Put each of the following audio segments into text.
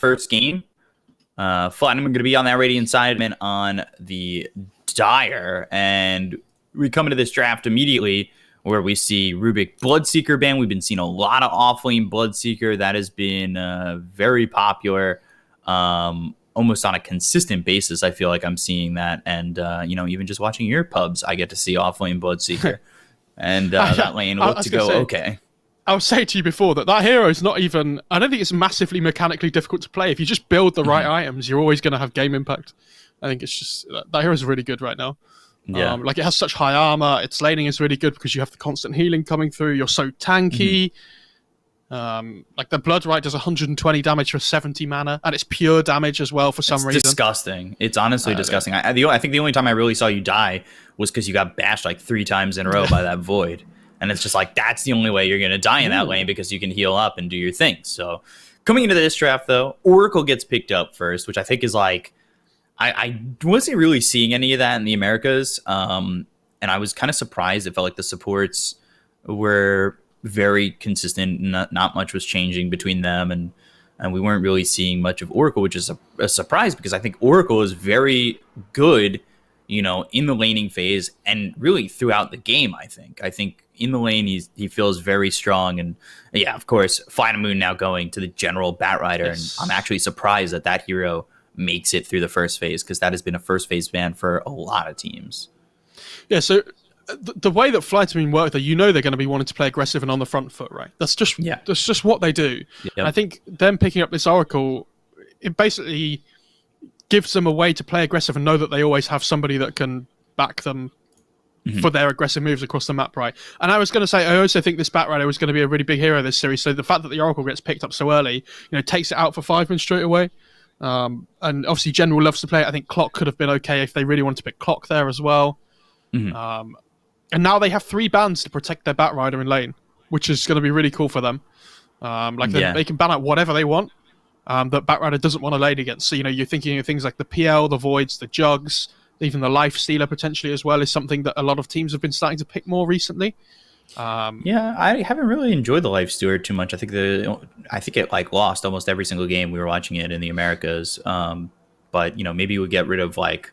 first game. FlyToMoon going to be on that Radiant side and on the Dire. And we come into this draft immediately where we see Rubik Bloodseeker ban. We've been seeing a lot of offlane Bloodseeker. That has been very popular, almost on a consistent basis. I feel like I'm seeing that. And, even just watching your pubs, I get to see offlane Bloodseeker. And that lane looked to go okay. I was saying to you before that hero is not even... I don't think it's massively mechanically difficult to play. If you just build the right items, you're always going to have game impact. I think it's just... That hero is really good right now. Yeah. It has such high armor. Its laning is really good because you have the constant healing coming through. You're so tanky. The Blood Right does 120 damage for 70 mana, and it's pure damage as well for some reason. It's disgusting. It's honestly disgusting. I think the only time I really saw you die was because you got bashed like 3 times in a row by that Void. And it's just like, that's the only way you're going to die in that lane because you can heal up and do your thing. So coming into this draft, though, Oracle gets picked up first, which I think is like, I wasn't really seeing any of that in the Americas. And I was kind of surprised. It felt like the supports were very consistent. Not much was changing between them. And we weren't really seeing much of Oracle, which is a surprise because I think Oracle is very good, in the laning phase and really throughout the game. I think in the lane he feels very strong. And yeah, of course, FlyToMoon now going to the general Batrider. Yes. And I'm actually surprised that hero makes it through the first phase because that has been a first phase ban for a lot of teams. Yeah, so the way that FlyToMoon work, they're going to be wanting to play aggressive and on the front foot, right? That's just what they do. Yep. And I think them picking up this Oracle, it basically gives them a way to play aggressive and know that they always have somebody that can back them for their aggressive moves across the map, right? And I was going to say, I also think this Batrider was going to be a really big hero this series. So the fact that the Oracle gets picked up so early, takes it out for 5 minutes straight away. And obviously General loves to play it. I think Clock could have been okay if they really wanted to pick Clock there as well. And now they have 3 bans to protect their Batrider in lane, which is going to be really cool for them. They can ban out whatever they want that Batrider doesn't want to lane against. So, you're thinking of things like the PL, the Voids, the Jugs, even the Life Stealer potentially as well is something that a lot of teams have been starting to pick more recently. I haven't really enjoyed the Life Steward too much. I think it lost almost every single game we were watching it in the Americas. But maybe we get rid of like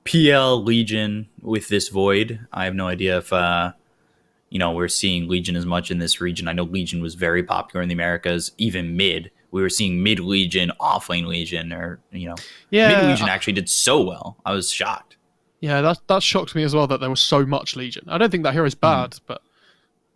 PL Legion with this Void. I have no idea if we're seeing Legion as much in this region. I know Legion was very popular in the Americas, even mid. We were seeing mid Legion, offlane Legion, mid Legion actually did so well. I was shocked. Yeah, that shocked me as well that there was so much Legion. I don't think that hero is bad, but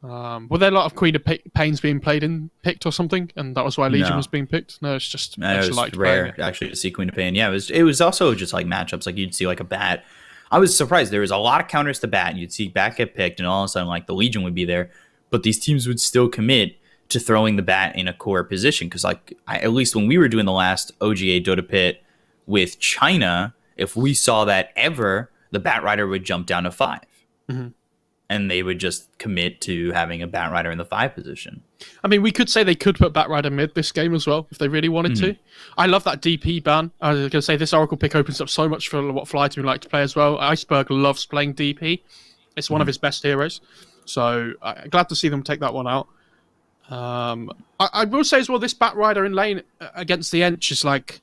were there a lot of Queen of Pains being picked or something, and that was why Legion was being picked? No, it's just it was rare actually to see Queen of Pain. Yeah, it was also just like matchups. Like you'd see like a Bat. I was surprised there was a lot of counters to Bat. You'd see Bat get picked, and all of a sudden like the Legion would be there, but these teams would still commit to throwing the Bat in a core position because at least when we were doing the last OGA Dota pit with China, if we saw that ever, the Batrider would jump down to 5. And they would just commit to having a Batrider in the 5 position. I mean, we could say they could put Batrider mid this game as well if they really wanted to. I love that DP ban. I was going to say this Oracle pick opens up so much for what FlyToMoon like to play as well. Iceberg loves playing DP. It's one of his best heroes. So I'm glad to see them take that one out. I will say as well, this Batrider in lane against the Ench is like...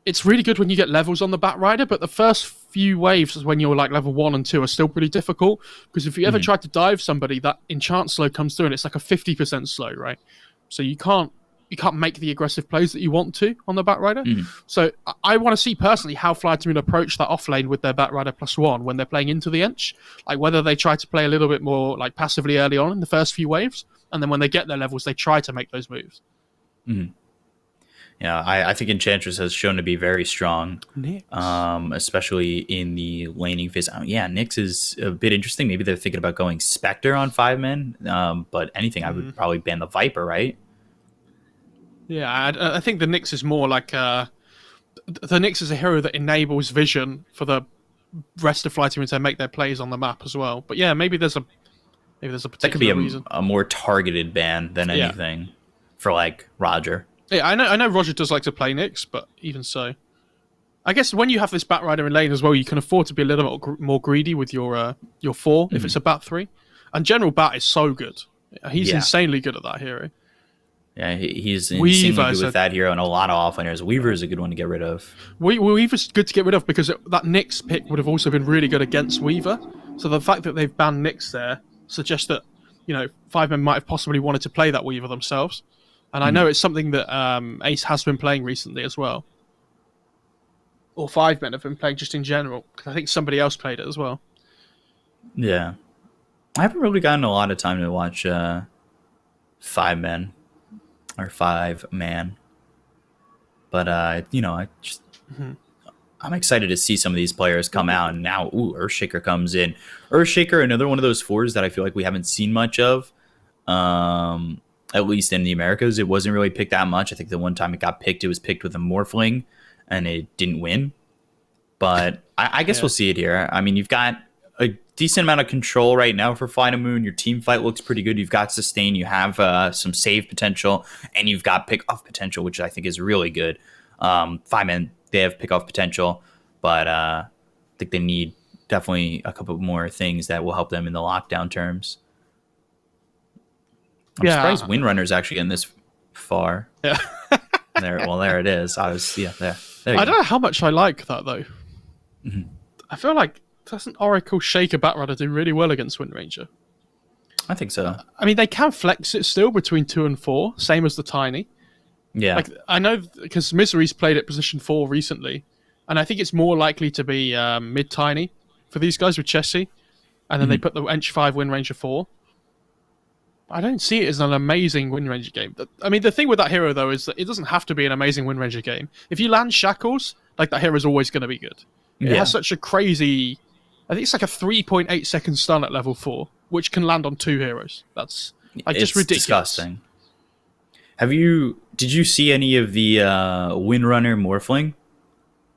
It's really good when you get levels on the Batrider, but the first few waves is when you're like level 1 and 2 are still pretty difficult, because if you ever try to dive somebody, that enchant slow comes through and it's like a 50% slow, right? So you can't make the aggressive plays that you want to on the Batrider. So I want to see personally how FlyToMoon approach that off lane with their Batrider +1 when they're playing into the Ench, like whether they try to play a little bit more like passively early on in the first few waves, and then when they get their levels, they try to make those moves. Yeah, I think Enchantress has shown to be very strong, Nyx. Especially in the laning phase. Nyx is a bit interesting. Maybe they're thinking about going Spectre on 5 men, but anything, I would probably ban the Viper, right? Yeah, I think the Nyx is more like... the Nyx is a hero that enables vision for the rest of FlyToMoon to make their plays on the map as well. But yeah, maybe there's a particular that could be reason. a more targeted ban than anything for like Roger. Yeah, I know Roger does like to play Nyx, but even so. I guess when you have this Batrider in lane as well, you can afford to be a little bit more greedy with your 4 if it's a Bat 3. And General Bat is so good. He's insanely good at that hero. Yeah, he's insanely Weaver good with that hero, and a lot of offlaners. Weaver is a good one to get rid of. Weaver's good to get rid of because that Nyx pick would have also been really good against Weaver. So the fact that they've banned Nyx there suggests that, you know, 5men might have possibly wanted to play that Weaver themselves. And I know it's something that Ace has been playing recently as well. Or 5men have been playing just in general, because I think somebody else played it as well. Yeah. I haven't really gotten a lot of time to watch 5men or 5-man. But, you know, I'm excited to see some of these players come out. And now, Earthshaker comes in. Earthshaker, another one of those fours that I feel like we haven't seen much of. At least in the Americas, it wasn't really picked that much. I think the one time it got picked, it was picked with a Morphling, and it didn't win. But I guess we'll see it here. I mean, you've got a decent amount of control right now for FlyToMoon. Your team fight looks pretty good. You've got sustain. You have some save potential, and you've got pick-off potential, which I think is really good. 5men, they have pick-off potential, but I think they need definitely a couple more things that will help them in the lockdown terms. I'm surprised Windrunner's actually getting this far. Yeah. there it is. There I don't know how much I like that, though. I feel like doesn't Oracle Shaker Batrider do really well against Windranger? I think so. I mean, they can flex it still between 2 and 4, same as the Tiny. Yeah. Like, I know because Misery's played at position 4 recently, and I think it's more likely to be mid-Tiny for these guys with Chessie, and then they put the Ench 5 Windranger 4. I don't see it as an amazing Windranger game. I mean, the thing with that hero, though, is that it doesn't have to be an amazing Windranger game. If you land Shackles, like, that hero is always going to be good. It has such a crazy... I think it's like a 3.8 second stun at level 4, which can land on 2 heroes. That's just ridiculous. Disgusting. Did you see any of the Windrunner Morphling?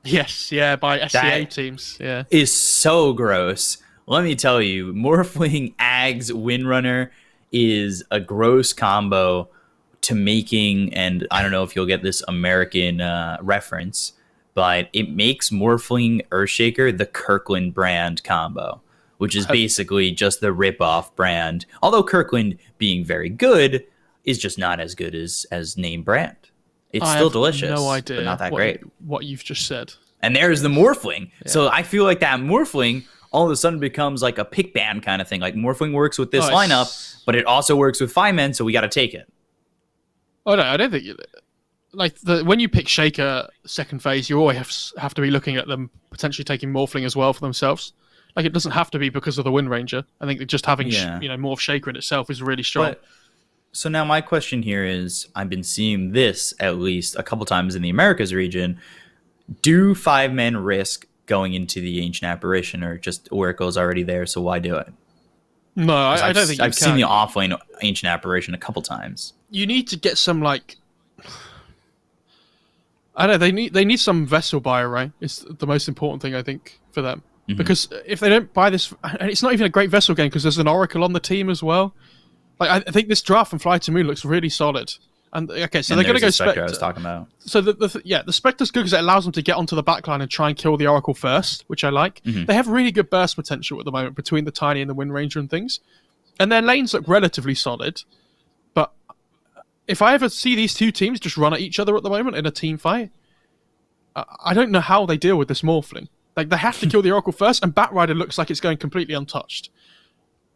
Yes, yeah, by SCA teams. Yeah. Is so gross. Let me tell you, Morphling Ags Windrunner is a gross combo to making, and I don't know if you'll get this American reference, but it makes Morphling Earthshaker the Kirkland brand combo, which is basically just the rip-off brand. Although Kirkland, being very good, is just not as good as name brand. It's still delicious, no idea but not that great. What you've just said. And there's the Morphling. Yeah. So I feel like that Morphling all of a sudden becomes like a pick ban kind of thing. Like Morphling works with this lineup, but it also works with 5men, so we got to take it. Oh no, I don't think when you pick Shaker second phase, you always have to be looking at them potentially taking Morphling as well for themselves. Like, it doesn't have to be because of the Windranger. I think that just having Morph Shaker in itself is really strong. So now my question here is, I've been seeing this at least a couple times in the Americas region. Do 5men risk going into the Ancient Apparition, or just Oracle's already there, so why do it? No, I don't think I've seen the offlane Ancient Apparition a couple times. You need to get some, like... I don't know, they need some vessel buyer, right? It's the most important thing, I think, for them. Mm-hmm. Because if they don't buy this... And it's not even a great vessel game, because there's an Oracle on the team as well. Like, I think this draft from FlyToMoon looks really solid. And okay, so they're going to go Spectre. I was talking about. So the Spectre's good because it allows them to get onto the backline and try and kill the Oracle first, which I like. Mm-hmm. They have really good burst potential at the moment between the Tiny and the Windranger and things. And their lanes look relatively solid. But if I ever see these two teams just run at each other at the moment in a team fight, I don't know how they deal with this Morphling. Like, they have to kill the Oracle first, and Batrider looks like it's going completely untouched.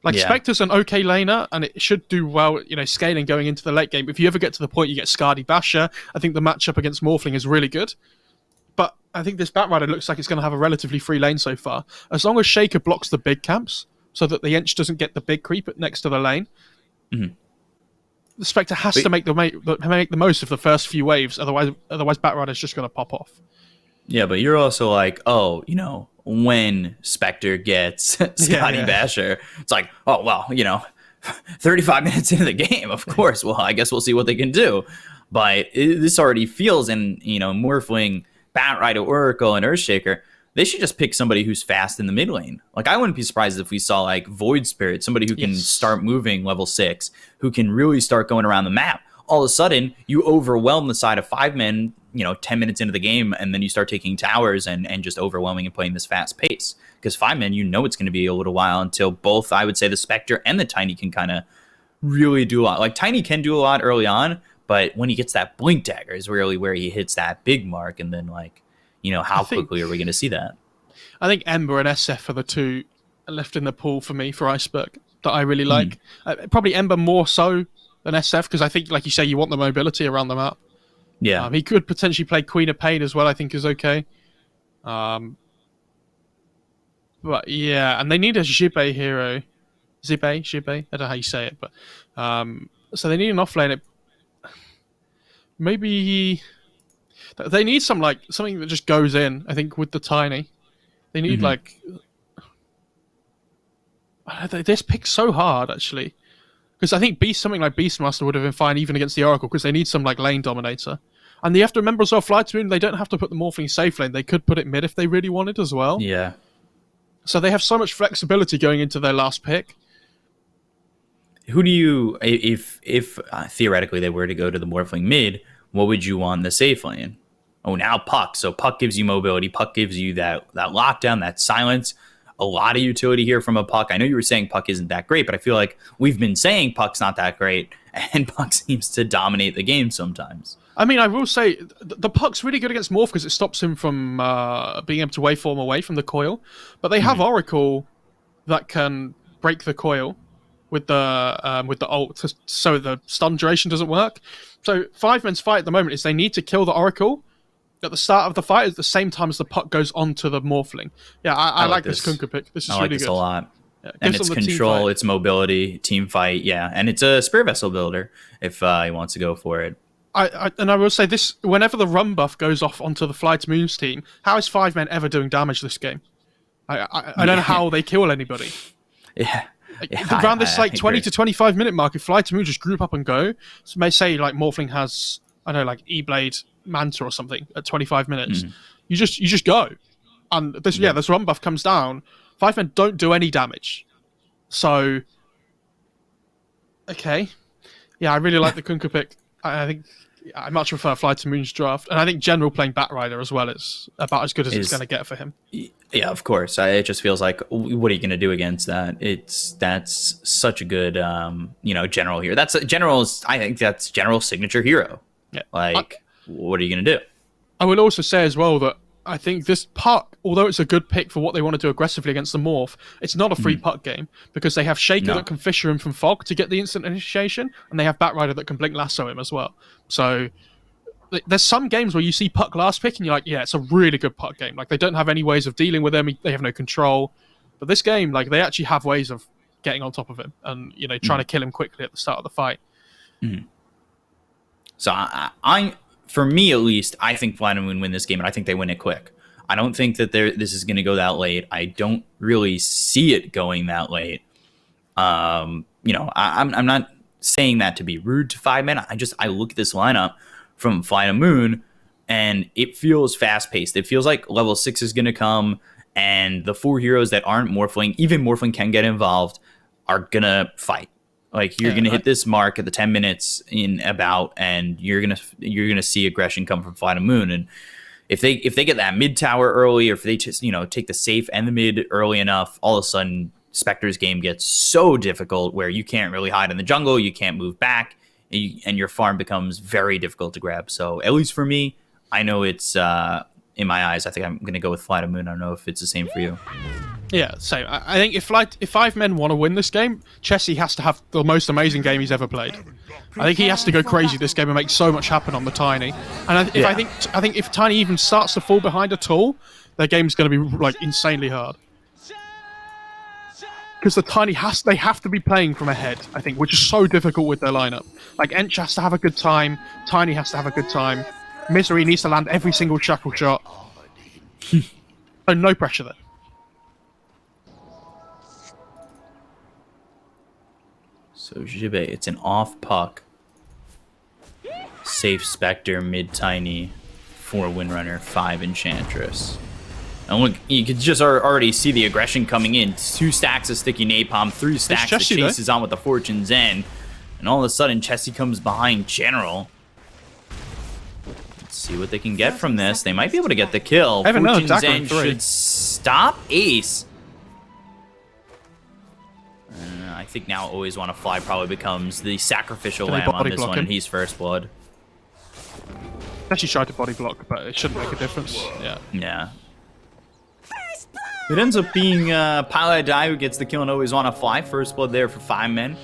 Like, Spectre's an okay laner, and it should do well, scaling going into the late game. If you ever get to the point you get Skadi Basher, I think the matchup against Morphling is really good. But I think this Batrider looks like it's going to have a relatively free lane so far. As long as Shaker blocks the big camps, so that the Ench doesn't get the big creep next to the lane, the Spectre has to make the most of the first few waves, otherwise Batrider's just going to pop off. Yeah, but you're also like, when Spectre gets Scotty Basher, it's like, 35 minutes into the game, of course. Well, I guess we'll see what they can do. But this already feels, and Morphling, Batrider, Oracle, and Earthshaker, they should just pick somebody who's fast in the mid lane. Like, I wouldn't be surprised if we saw like Void Spirit, somebody who can start moving level 6, who can really start going around the map. All of a sudden, you overwhelm the side of 5men, 10 minutes into the game, and then you start taking towers and just overwhelming and playing this fast pace. Because 5men, it's going to be a little while until both, I would say, the Spectre and the Tiny can kind of really do a lot. Like, Tiny can do a lot early on, But when he gets that blink dagger is really where he hits that big mark, and then like, how quickly are we going to see that? I think Ember and SF are the two left in the pool for me for Iceberg that I really like. Probably Ember more so than SF, because I think, like you say, you want the mobility around the map. Yeah. He could potentially play Queen of Pain as well, I think is okay. But yeah, and they need a Jibe hero. Jibe? I don't know how you say it, but so they need an offlane. Maybe they need something that just goes in, I think, with the Tiny. They need this pick's so hard actually, because I think something like Beastmaster would have been fine even against the Oracle, because they need some like lane dominator. And you have to remember as well, FlyToMoon, they don't have to put the Morphling safe lane. They could put it mid if they really wanted as well. Yeah. So they have so much flexibility going into their last pick. Who do you, if theoretically they were to go to the Morphling mid, what would you want in the safe lane? Oh, now Puck. So Puck gives you mobility. Puck gives you that lockdown, that silence. A lot of utility here from a Puck. I know you were saying Puck isn't that great, but I feel like we've been saying Puck's not that great, and Puck seems to dominate the game sometimes. I mean, I will say the Puck's really good against Morph because it stops him from being able to waveform away from the coil. But they have Oracle that can break the coil with the ult, so the stun duration doesn't work. So 5-man's fight at the moment is they need to kill the Oracle at the start of the fight at the same time as the Puck goes onto the Morphling. Yeah, I like this Kunkka pick. This is really good. I like this a lot. Yeah, and it's control, it's mobility, team fight, yeah. And it's a Spirit Vessel builder if he wants to go for it. And I will say this, whenever the run buff goes off onto the FlyToMoon's team, how is 5-man ever doing damage this game? I don't know how they kill anybody. Yeah. Around this 20 to 25 minute mark, if FlyToMoon just group up and go, so may say like Morphling has, I don't know, like E-Blade Manta or something at 25 minutes, you just go. And this run buff comes down, 5-men don't do any damage. So, okay. Yeah, I really like the Kunkka pick. I think I much prefer FlyToMoon's draft, and I think General playing Batrider as well is about as good as it's going to get for him. Yeah, of course. It just feels like, what are you going to do against that? That's such a good, General here. I think that's General's signature hero. Yeah. What are you going to do? I will also say as well that I think this Puck, although it's a good pick for what they want to do aggressively against the Morph, it's not a free Puck game, because they have Shaker that can Fisher him from Fog to get the instant initiation, and they have Batrider that can Blink Lasso him as well. So there's some games where you see Puck last pick and you're like, yeah, it's a really good Puck game. Like, they don't have any ways of dealing with him, they have no control. But this game, like, they actually have ways of getting on top of him and, trying to kill him quickly at the start of the fight. So for me, at least, I think FlyToMoon win this game, and I think they win it quick. I don't think that this is going to go that late. I don't really see it going that late. I'm not saying that to be rude to 5-men. I look at this lineup from FlyToMoon, and it feels fast-paced. It feels like level 6 is going to come, and the 4 heroes that aren't Morphling, even Morphling can get involved, are going to fight. Like, you're gonna hit this mark at the 10 minutes and you're gonna see aggression come from FlyToMoon. And if they get that mid tower early, or if they just take the safe and the mid early enough, all of a sudden Spectre's game gets so difficult where you can't really hide in the jungle, you can't move back, and your farm becomes very difficult to grab. So at least for me, I know it's in my eyes, I think I'm gonna go with FlyToMoon. I don't know if it's the same for you. Yeah, same. I think if 5-men want to win this game, Chessie has to have the most amazing game he's ever played. I think he has to go crazy this game and make so much happen on the Tiny. And I think if Tiny even starts to fall behind at all, their game's going to be like insanely hard. Because the Tiny they have to be playing from ahead, I think, which is so difficult with their lineup. Like, Ench has to have a good time, Tiny has to have a good time, Misery needs to land every single shackle shot. So no pressure there. So Jibe, it's an off Puck, safe Spectre, mid Tiny, 4 Windrunner, 5 Enchantress. And look, you can just already see the aggression coming in. 2 stacks of sticky napalm, 3 stacks that chases on with the Fortune's End, and all of a sudden Chessie comes behind General. Let's see what they can get from this. They might be able to get the kill. Fortune's End should stop Ace. I think now Always Want to Fly probably becomes the sacrificial lamb on this one, and he's first blood. Actually tried to body block, but it shouldn't make a difference. Yeah. Yeah. It ends up being Pilot Die who gets the kill and always want to fly. First blood there for 5 men.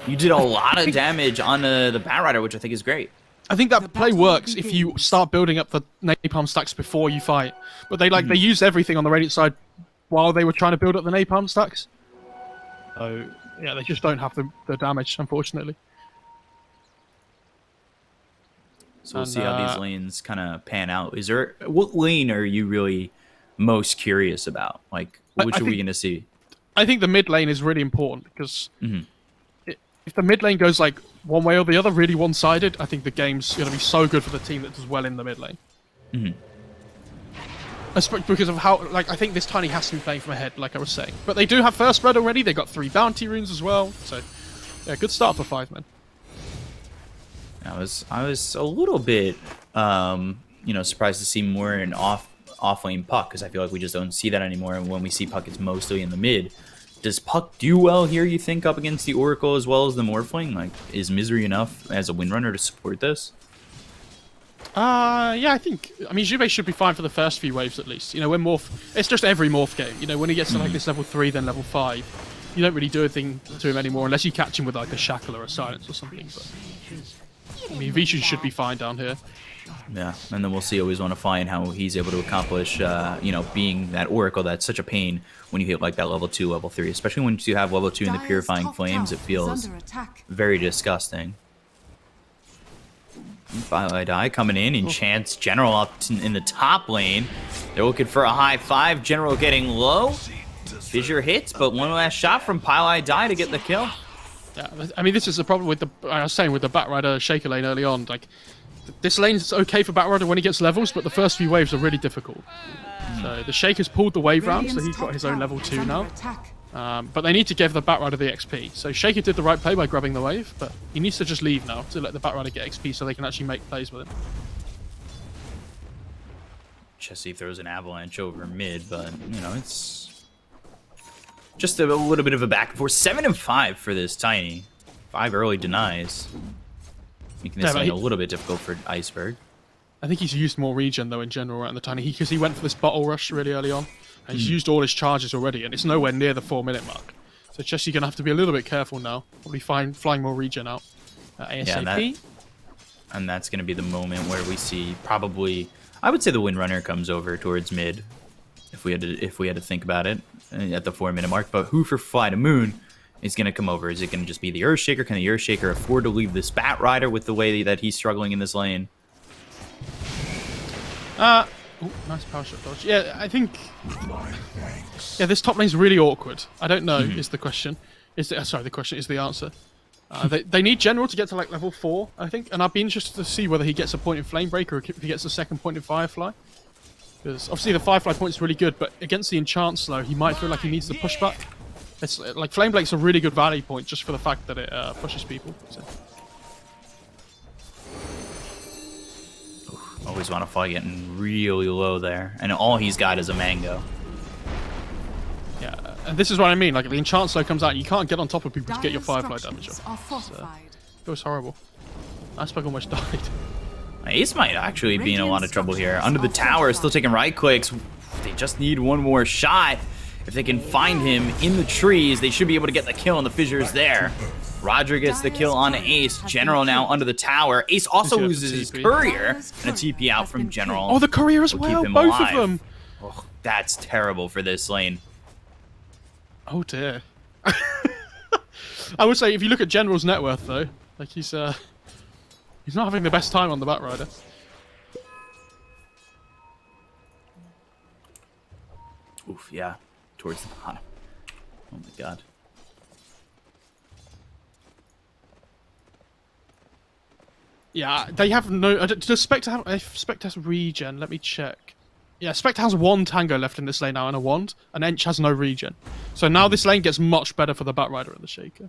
You did a lot of damage on the Batrider, which I think is great. I think that play works if you start building up the napalm stacks before you fight. But they they used everything on the Radiant side while they were trying to build up the napalm stacks. So yeah, they just don't have the damage, unfortunately. So we'll see how these lanes kind of pan out. What lane are you really most curious about? Like, which are we going to see? I think the mid lane is really important because if the mid lane goes like one way or the other, really one-sided, I think the game's going to be so good for the team that does well in the mid lane. Because of how, like, I think this Tiny has to be playing from ahead, like I was saying. But they do have first blood already. They got 3 bounty runes as well. So, yeah, good start for 5 men. I was a little bit, surprised to see more in off lane Puck, because I feel like we just don't see that anymore. And when we see Puck, it's mostly in the mid. Does Puck do well here, you think, up against the Oracle as well as the Morphling? Like, is Misery enough as a Windrunner to support this? Yeah, I mean, Jubei should be fine for the first few waves at least. You know, when it's just every morph game. You know, when he gets to like this level 3, then level 5, you don't really do anything to him anymore unless you catch him with like a Shackle or a Silence or something. But I mean, Vishu should be fine down here. Yeah, and then we'll see always want to find how he's able to accomplish, being that Oracle. That's such a pain when you hit like that level 2, level 3, especially when you have level 2 in the Purifying Flames. It feels very disgusting. Pilot Die coming in, enchants General up in the top lane. They're looking for a high 5. General getting low. Fissure hits, but one last shot from Pilot Die to get the kill. Yeah, I mean, this is the problem with I was saying with the Batrider Shaker lane early on. Like, this lane is okay for Batrider when he gets levels, but the first few waves are really difficult. So the Shaker's pulled the wave round, so he's got his own level 2 now. But they need to give the Batrider the XP. So Shaker did the right play by grabbing the wave, but he needs to just leave now to let the Batrider get XP so they can actually make plays with him. Chessie throws an avalanche over mid, but, it's just a little bit of a back and forth. 7 and 5 for this Tiny. 5 early denies. Making this lane a little bit difficult for Iceberg. I think he's used more regen, though, in general, around the Tiny. Because he went for this bottle rush really early on. And he's used all his charges already, and it's nowhere near the 4-minute mark. So Chessie's going to have to be a little bit careful now. Probably flying more regen out ASAP. Yeah, and that's going to be the moment where we see probably, I would say the Windrunner comes over towards mid, if we had to think about it at the 4-minute mark. But who for FlyToMoon is going to come over? Is it going to just be the Earthshaker? Can the Earthshaker afford to leave this Batrider with the way that he's struggling in this lane? Ooh, nice power shot dodge. Yeah, I think. Yeah, this top lane's really awkward. I don't know. Is the question? Sorry, the question is the answer. They need General to get to like level 4, I think, and I'd be interested to see whether he gets a point in Flamebreaker or if he gets a second point in Firefly. Because obviously the Firefly point is really good, but against the Enchant slow, he might feel like he needs the pushback. It's like Flameblake's a really good value point just for the fact that it pushes people. So. Always want to fight getting really low there, and all he's got is a mango. Yeah, and this is what I mean. Like, if the Enchant slow comes out, you can't get on top of people to get your Firefly damage off. So, it was horrible. Iceberg almost died. Ace might actually be in a lot of trouble here. Under the tower, still taking right clicks. They just need one more shot. If they can find him in the trees, they should be able to get the kill, and the Fissure's there. Roger gets the kill on Ace. General now under the tower. Ace also loses his Courier, and a TP out from General. Oh, the Courier as well, both of them. Oh, that's terrible for this lane. Oh dear. I would say if you look at General's net worth though, like he's not having the best time on the Batrider. Oof, yeah, towards the bottom. Oh my god. Yeah, they have no. Does Spectre have? Spectre has regen. Let me check. Yeah, Spectre has 1 Tango left in this lane now and a wand, and Ench has no regen. So now this lane gets much better for the Batrider and the Shaker.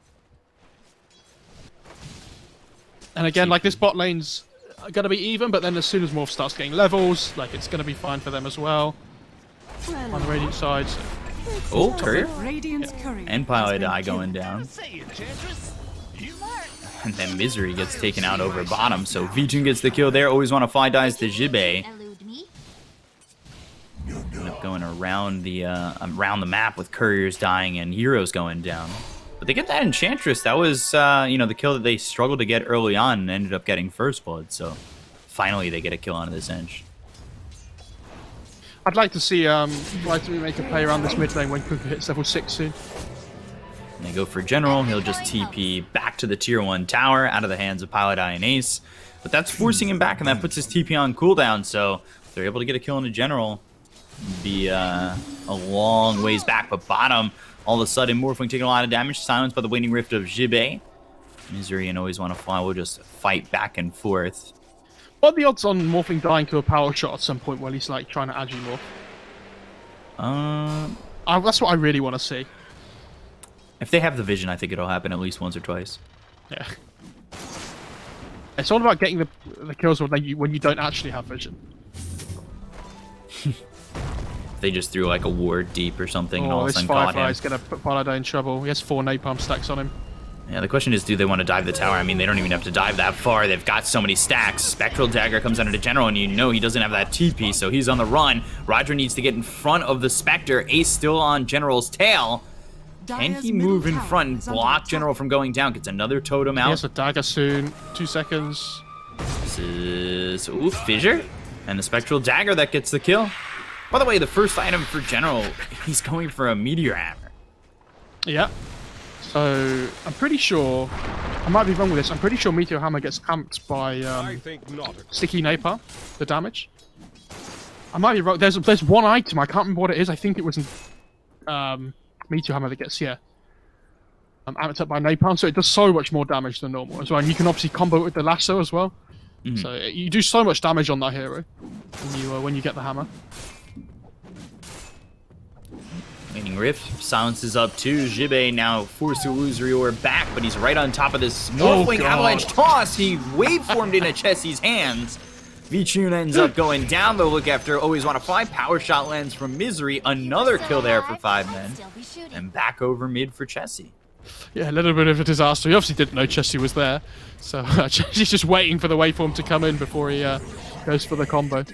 And again, like, this bot lane's going to be even, but then as soon as Morph starts getting levels, like, it's going to be fine for them as well. On the Radiant side. So. Oh, Courier. Yeah. And Pilot Die going down. And then Misery gets taken out over bottom. So VTune gets the kill there. Always want to fly dies to Jibe. End up going around the map with couriers dying and heroes going down. But they get that Enchantress. That was the kill that they struggled to get early on and ended up getting first blood. So finally they get a kill onto this Ench. I'd like to see FlyToMoon make a play around this mid lane when Kuka hits level 6 soon. And they go for General. He'll just TP back to the tier 1 tower out of the hands of Pilot Eye and Ace. But that's forcing him back, and that puts his TP on cooldown. So if they're able to get a kill on a General, it'd be a long ways back. But bottom, all of a sudden, Morphling taking a lot of damage, silenced by the Waning Rift of Jibe. Misery and Always Want to Fly will just fight back and forth. What are the odds on Morphling dying to a power shot at some point while he's like trying to Agimorph? That's what I really want to see. If they have the vision, I think it'll happen at least once or twice. Yeah. It's all about getting the kills when you don't actually have vision. They just threw like a ward deep or something and all of a sudden caught him. Firefly's gonna put Paladin in trouble. He has 4 napalm stacks on him. Yeah, the question is, do they want to dive the tower? I mean, they don't even have to dive that far. They've got so many stacks. Spectral Dagger comes under the General, and you know he doesn't have that TP, so he's on the run. Roger needs to get in front of the Spectre. Ace still on General's tail. Can he move in front and block General from going down? Gets another totem out. He has a dagger soon. 2 seconds. This is... Ooh, Fissure. And the Spectral Dagger that gets the kill. By the way, the first item for General, he's going for a Meteor Hammer. Yeah. So, I'm pretty sure... I might be wrong with this. I'm pretty sure Meteor Hammer gets amped by Sticky Napalm, the damage. I might be wrong. There's one item. I can't remember what it is. I think it was Meteor Hammer that gets, amped up by Napalm. So it does so much more damage than normal as well. And you can obviously combo it with the Lasso as well. Mm-hmm. So you do so much damage on that hero when you get the hammer. Waning Rift silences up too. Jibe now forced to lose Rior back, but he's right on top of this Morphling Avalanche toss. He waveformed into Chessie's hands. VTune ends up going down the look after Always Want to Fly. Power shot lands from Misery. Another kill there for 5 men. And back over mid for Chessie. Yeah, a little bit of a disaster. He obviously didn't know Chessie was there. So Chessie's just waiting for the waveform to come in before he goes for the combo.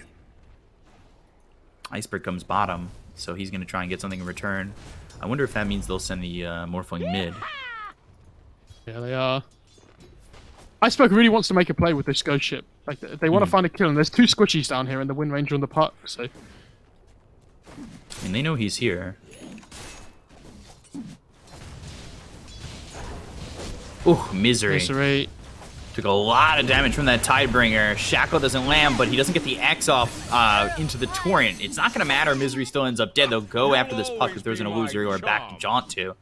Iceberg comes bottom, so he's going to try and get something in return. I wonder if that means they'll send the Morphling mid. Yeah, they are. Iceberg really wants to make a play with this ghost ship. Like they want to find a kill, and there's 2 squishies down here and the Wind Ranger on the puck. So, I mean, they know he's here. Ooh, Misery. Took a lot of damage from that Tidebringer. Shackle doesn't land, but he doesn't get the X off into the Torrent. It's not going to matter. Misery still ends up dead. They'll go after this puck if there's an illusory or back to jaunt to.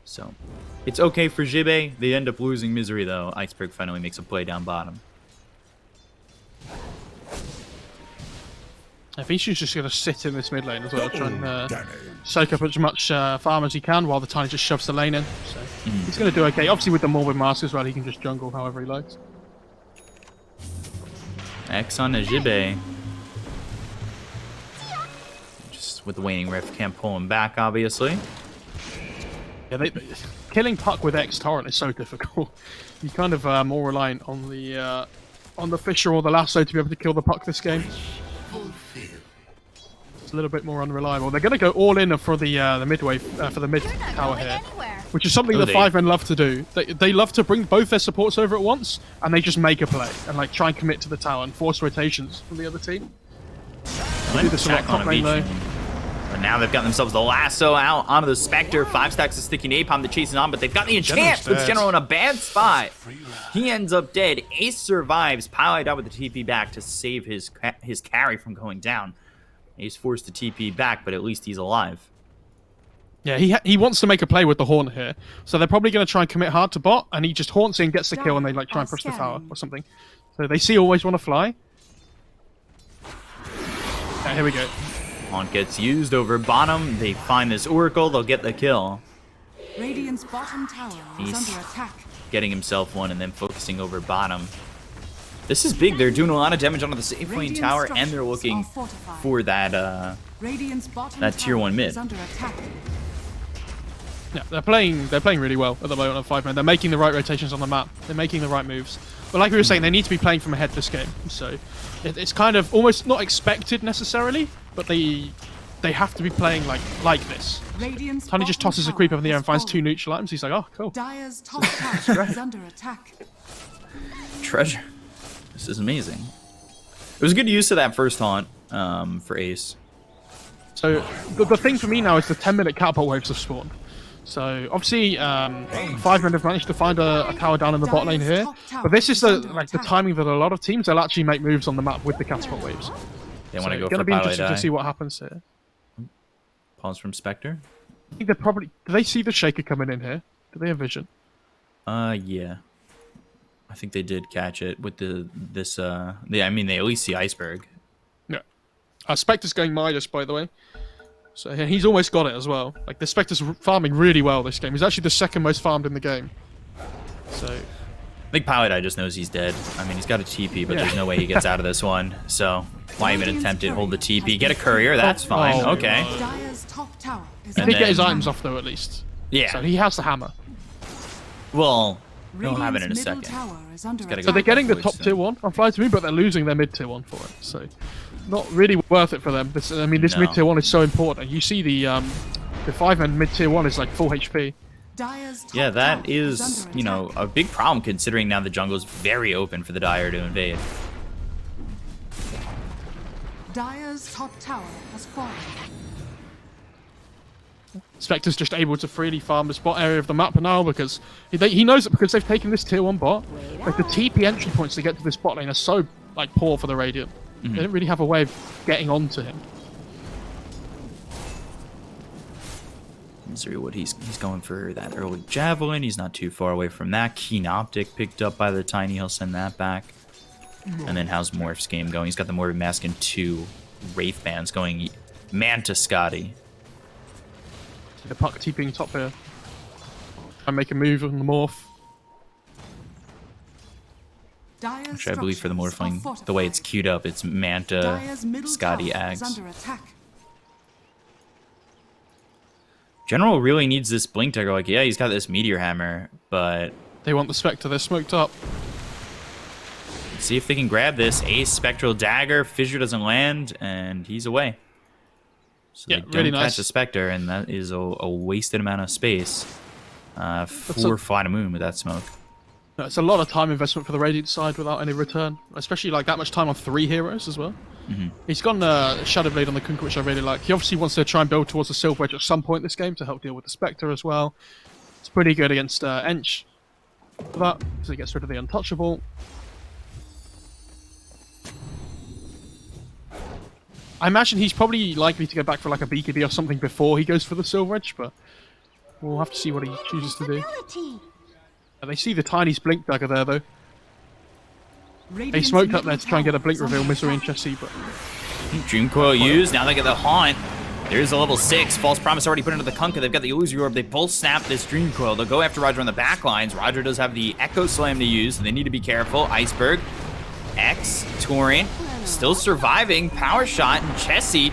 So, it's okay for Jibe. They end up losing Misery, though. Iceberg finally makes a play down bottom. I think she's just going to sit in this mid lane as well, try and soak up as much farm as he can while the Tiny just shoves the lane in. So he's going to do okay. Obviously, with the Morbid Mask as well, he can just jungle however he likes. X on Jibe. Just with the Waning Rift, can't pull him back, obviously. Yeah, killing puck with X Torrent is so difficult. You kind of more reliant on the Fissure or the Lasso to be able to kill the puck this game. It's a little bit more unreliable. They're going to go all in for the midway for the mid tower here, which is something the 5 men love to do. They love to bring both their supports over at once, and they just make a play and like try and commit to the tower and force rotations from the other team. Do this a lot top lane though. But now they've got themselves the Lasso out onto the Spectre. 5 stacks of Sticky Napalm to chase it on, but they've got the enchant. Puts General in a bad spot. He ends up dead. Ace survives. Pilot out with the TP back to save his carry from going down. He's forced to TP back, but at least he's alive. Yeah, he wants to make a play with the Haunt here. So they're probably going to try and commit hard to bot, and he just haunts in, gets the kill, and they like try and push the tower or something. So they see Always Want to Fly. Yeah, here we go. Haunt gets used over bottom. They find this Oracle. They'll get the kill. Radiant's bottom tower is under attack. Getting himself one and then focusing over bottom. This is big. They're doing a lot of damage onto the safe lane tower, and they're looking for that tier 1 mid. Yeah, they're playing really well at the moment on 5-man. They're making the right rotations on the map. They're making the right moves. But like we were saying, they need to be playing from ahead this game. So it's kind of almost not expected necessarily, but they have to be playing like this. Tiny just tosses a creep up in the air and finds 2 neutral items. He's like, oh, cool. Dire's top tower is under attack. Treasure. This is amazing. It was a good use of that first haunt for Ace. So the thing for me now is the 10-minute catapult waves have spawned. So obviously, 5-man have managed to find a tower down in the bot lane here, but this is the timing that a lot of teams will actually make moves on the map with the catapult waves. They want to go it's gonna for be pilot interesting eye. to see what happens here. Pause from Spectre. I think they're probably. Do they see the Shaker coming in here? Do they have vision? Yeah. I think they did catch it with I mean, they at least see Iceberg. Yeah. Spectre's going Midas, by the way. So yeah, he's almost got it as well. Like, the Spectre's farming really well this game. He's actually the 2nd most farmed in the game. So... I think Pilot Eye just knows he's dead. I mean, he's got a TP, but there's no way he gets out of this one. So, why even attempt it? Hold the TP. Get a courier, that's fine. Okay. Dire's top tower is he did get his items off, though, at least. Yeah. So he has the hammer. Well, he'll have it in a second. So they're getting the top tier 1 on FlyToMoon, but they're losing their mid tier 1 for it. So, not really worth it for them. This mid tier 1 is so important. You see the 5-man mid tier 1 is like full HP. Yeah, that is, you know, a big problem considering now the jungle's very open for the Dire to invade. Dire's top tower has fallen. Spectre's just able to freely farm the spot area of the map now because he knows that because they've taken this tier 1 bot, like the TP entry points to get to this bot lane are so like poor for the Radiant. They don't really have a way of getting onto him. See what he's going for that early javelin. He's not too far away from that. Keen Optic picked up by the Tiny. He'll send that back. And then how's Morph's game going? He's got the Morbid Mask and 2 Wraith Bands going Manta Scotty. The puck TPing top here. Try and make a move on the Morph. Actually, I believe for the Morphling, the way it's queued up, it's Manta Scotty Ags. General really needs this Blink Dagger. Like, yeah, he's got this Meteor Hammer, but... They want the Spectre. They're smoked up. Let's see if they can grab this. Ace, Spectral Dagger. Fissure doesn't land, and he's away. So yeah, they don't really catch nice. the Spectre, and that is a wasted amount of space for FlyToMoon with that smoke. No, it's a lot of time investment for the Radiant side without any return. Especially like that much time on 3 heroes as well. He's gone Shadow Blade on the Kunkka, which I really like. He obviously wants to try and build towards the Silver Edge at some point this game to help deal with the Spectre as well. It's pretty good against Ench for that, because he gets rid of the Untouchable. I imagine he's probably likely to go back for like a BKB or something before he goes for the Silver Edge, but we'll have to see what he chooses to do. They see the Tiny's Blink Dagger there, though. They smoked up there to try and get a Blink reveal, Misery and Chessie, but... Dream Coil used, now they get the Haunt. There's a level 6. False Promise already put into the Kunkka. They've got the Illusory Orb. They both snap this Dream Coil. They'll go after Roger on the back lines. Roger does have the Echo Slam to use, and they need to be careful. Iceberg, X, Torian, still surviving. Power Shot, and Chessie,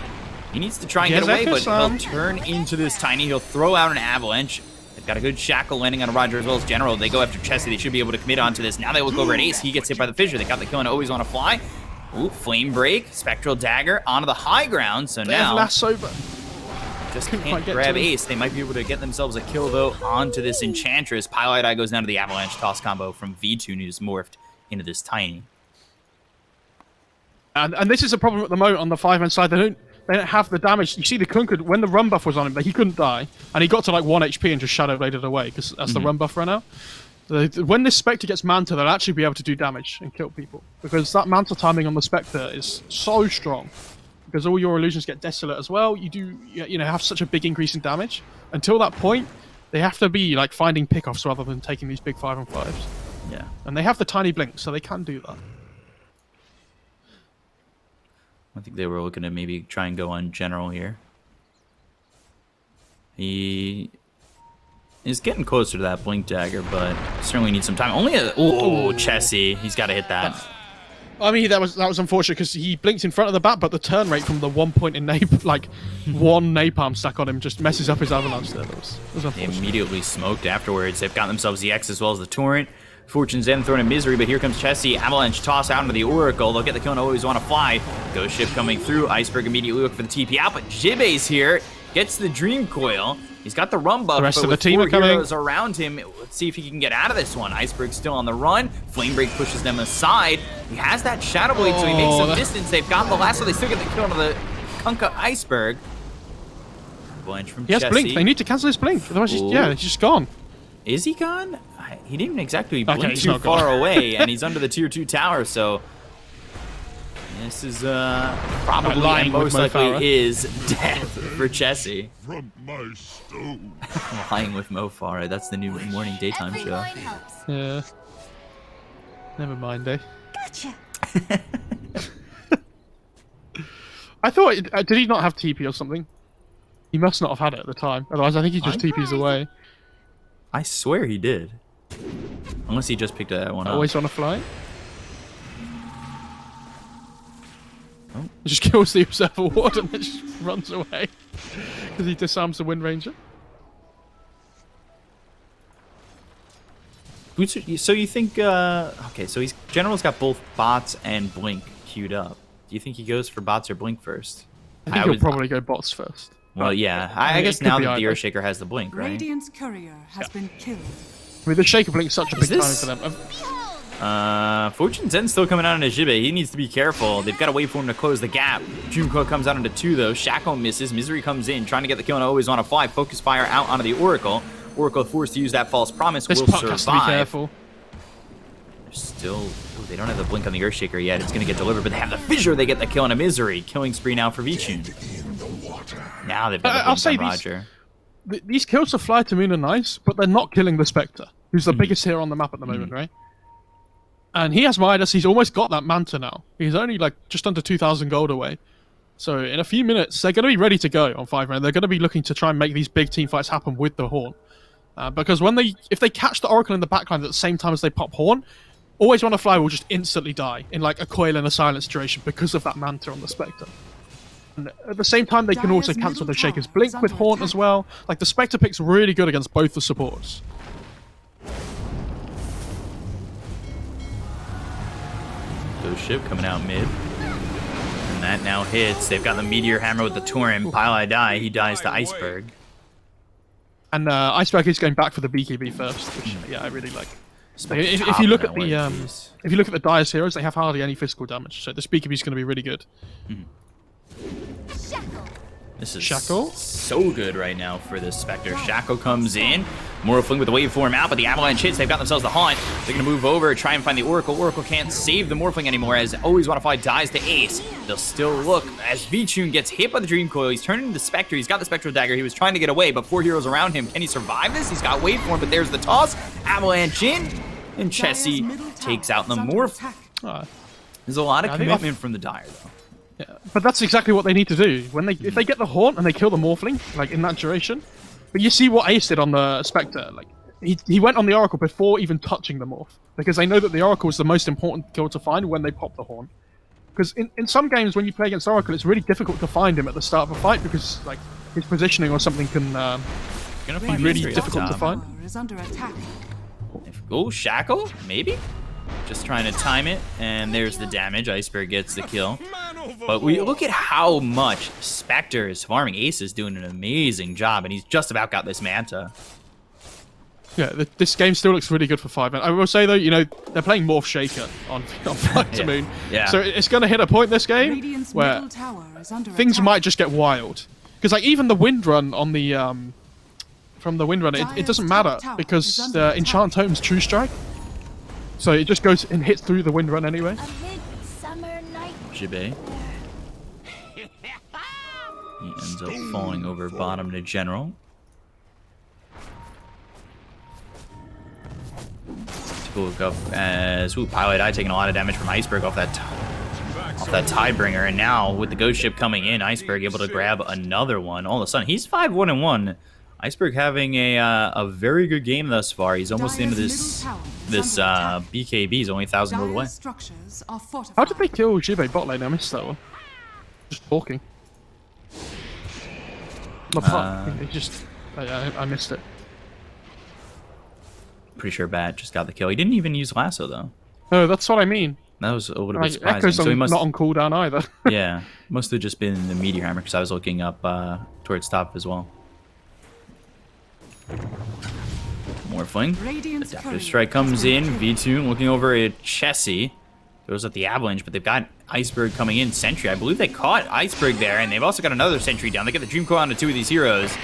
he needs to try and get away, but he'll turn into this Tiny. He'll throw out an Avalanche. They've got a good Shackle landing on Roger as well as General. They go after Chessie. They should be able to commit onto this. Now they look over at Ace. He gets hit by the Fissure. They got the kill and always on a fly. Ooh, Flame Break, Spectral Dagger onto the high ground. So now lasso, but just can't grab Ace. They might be able to get themselves a kill though onto this Enchantress. Pilot Eye goes down to the Avalanche toss combo from V2 who's morphed into this Tiny. And this is a problem at the moment on the 5-man side. They don't have the damage. You see the Kunkka, when the run buff was on him, he couldn't die. And he got to like 1 HP and just Shadow Bladed away, because that's the run buff ran out. When this Spectre gets Manta, they'll actually be able to do damage and kill people. Because that Manta timing on the Spectre is so strong. Because all your illusions get Desolate as well. You have such a big increase in damage. Until that point, they have to be like finding pickoffs rather than taking these big 5-on-5s. Yeah. And they have the Tiny Blink, so they can do that. I think they were looking to maybe try and go on General here. He is getting closer to that Blink Dagger, but certainly needs some time. Only a... Oh, Chessie. He's got to hit that. I mean, that was unfortunate because he blinked in front of the bat, but the turn rate from the 1 point in one napalm stack on him just messes up his avalanche there. That was They unfortunate. immediately smoked afterwards. They've got themselves the X as well as the Torrent. Fortune's End thrown in misery, but here comes Chessie. Avalanche toss out into the Oracle. They'll get the kill and always want to fly. Ghost Ship coming through. Iceberg immediately looking for the TP out, but Jibe's here. Gets the Dream Coil. He's got the run buff, The rest but of the with team 4 are coming. heroes around him, let's see if he can get out of this one. Iceberg's still on the run. Flame Break pushes them aside. He has that Shadow Blade, so he makes some distance. They've got the last, so they still get the kill onto the Kunkka Iceberg. Blanch from He has Chessie. blink. They need to cancel his blink. Otherwise, he's just gone. Is he gone? He didn't exactly Okay, blink he's too not far gone. away, and he's under the tier 2 tower, so this is probably lying and with most Mo Farah. likely is death for Chessie. From my stone. Lying with Mo Farah, that's the new morning daytime Every show. line helps. Yeah. Never mind, eh? Gotcha. I thought, did he not have TP or something? He must not have had it at the time. Otherwise, I think he just TPs away. I swear he did. Unless he just picked that one up. Always on a fly. Oh. Just kills the Observer Ward and then just runs away. Because he disarms the Wind Ranger. So you think, okay, so General's got both bots and blink queued up. Do you think he goes for bots or blink first? I think he'll probably go bots first. Well, yeah. I guess could now be that the either. Earthshaker has the blink, right? Radiant's courier has been killed. I mean, the Shaker Blink's such a big this- time for them. Fortune's End still coming out into Jibe. He needs to be careful. They've got to wait for him to close the gap. Junko comes out into 2, though. Shackle misses. Misery comes in, trying to get the kill and always want to fly. Focus fire out onto the Oracle. Oracle forced to use that false promise. This Will puck survive. has to be careful. They're still... Ooh, they don't have the blink on the Earthshaker yet. It's going to get delivered, but they have the Fissure. They get the kill and a Misery. Killing spree now for Vichun. Now they've got the I'll blink say on these- Roger. These kills to FlyToMoon are nice, but they're not killing the Spectre, who's the biggest hero on the map at the moment, right? And he has Midas. He's almost got that Manta now. He's only like just under 2,000 gold away. So in a few minutes, they're going to be ready to go on 5 round. They're going to be looking to try and make these big team fights happen with the Horn. Because if they catch the Oracle in the backline at the same time as they pop Horn, Always Wanna Fly will just instantly die in like a coil and a silence duration because of that Manta on the Spectre. And at the same time, they can also Dire's cancel the middle Shaker's tower Blink is with under Haunt attack. as well. Like the Spectre pick's really good against both the supports. Ghost Ship coming out mid. And that now hits. They've got the Meteor Hammer with the Torrent. Pile I die. He dies to Iceberg. And Iceberg is going back for the BKB first, which yeah, I really like. If Top you look of at that the wave piece. if you look at the Dire's heroes, they have hardly any physical damage, so this BKB is going to be really good. Shackle. This is Shackle? so good right now for this Spectre. Shackle comes in. Morphling with the waveform out, but the Avalanche hits. They've got themselves the Haunt. They're going to move over, try and find the Oracle. Oracle can't save the Morphling anymore as Always Wanna Fly dies to Ace. They'll still look as Vichun gets hit by the Dream Coil. He's turning into the Spectre. He's got the Spectral Dagger. He was trying to get away, but 4 heroes around him. Can he survive this? He's got waveform, but there's the toss. Avalanche in. And Chessie takes out the Morph. There's a lot of I think commitment from the Dire, though. Yeah, but that's exactly what they need to do. When if they get the Haunt and they kill the Morphling, like in that duration. But you see what Ace did on the Spectre. Like he went on the Oracle before even touching the Morph, because they know that the Oracle is the most important kill to find when they pop the Haunt. Because in some games when you play against Oracle, it's really difficult to find him at the start of a fight because like his positioning or something can Gonna be find really Misery difficult up to top. find. Tower is under attack. Oh, Shackle? Maybe? Just trying to time it, and there's the damage. Iceberg gets the kill. But we look at how much Spectre is farming. Ace is doing an amazing job, and he's just about got this Manta. Yeah, this game still looks really good for 5. And I will say though, you know, they're playing Morph Shaker on FlyToMoon. Yeah. So it's going to hit a point this game Radiant's where middle tower is under things attack. might just get wild. Because like even the Wind Run on the from the Wind Run, it doesn't matter because the Enchant Tome's True Strike. So it just goes and hits through the Wind Run anyway. A midsummer night. Jibe. He ends up falling over bottom to General. Take a look up as Pilot Eye taking a lot of damage from Iceberg off that Tidebringer, and now with the Ghost Ship coming in, Iceberg able to grab another one. All of a sudden, he's 5-1-1 Iceberg having a very good game thus far. He's almost into Dyer's this middle tower is under attack. BKB. He's only 1,000 gold away. Dyer's structures are fortified. How did they kill Jibe bot lane? I missed that one. Just talking. The fuck? They just... I missed it. Pretty sure Bat just got the kill. He didn't even use lasso though. No, that's what I mean. That was a little bit Like, surprising. Echo's So he must, not on cooldown either. yeah, must have just been the meteor hammer because I was looking up towards top as well. Morphling. Radiant's Adaptive courier strike has comes been in. killed. V2 looking over at Chessie. Goes at the avalanche, but they've got Iceberg coming in. Sentry. I believe they caught Iceberg there, and they've also got another Sentry down. They get the Dream Coil onto two of these heroes.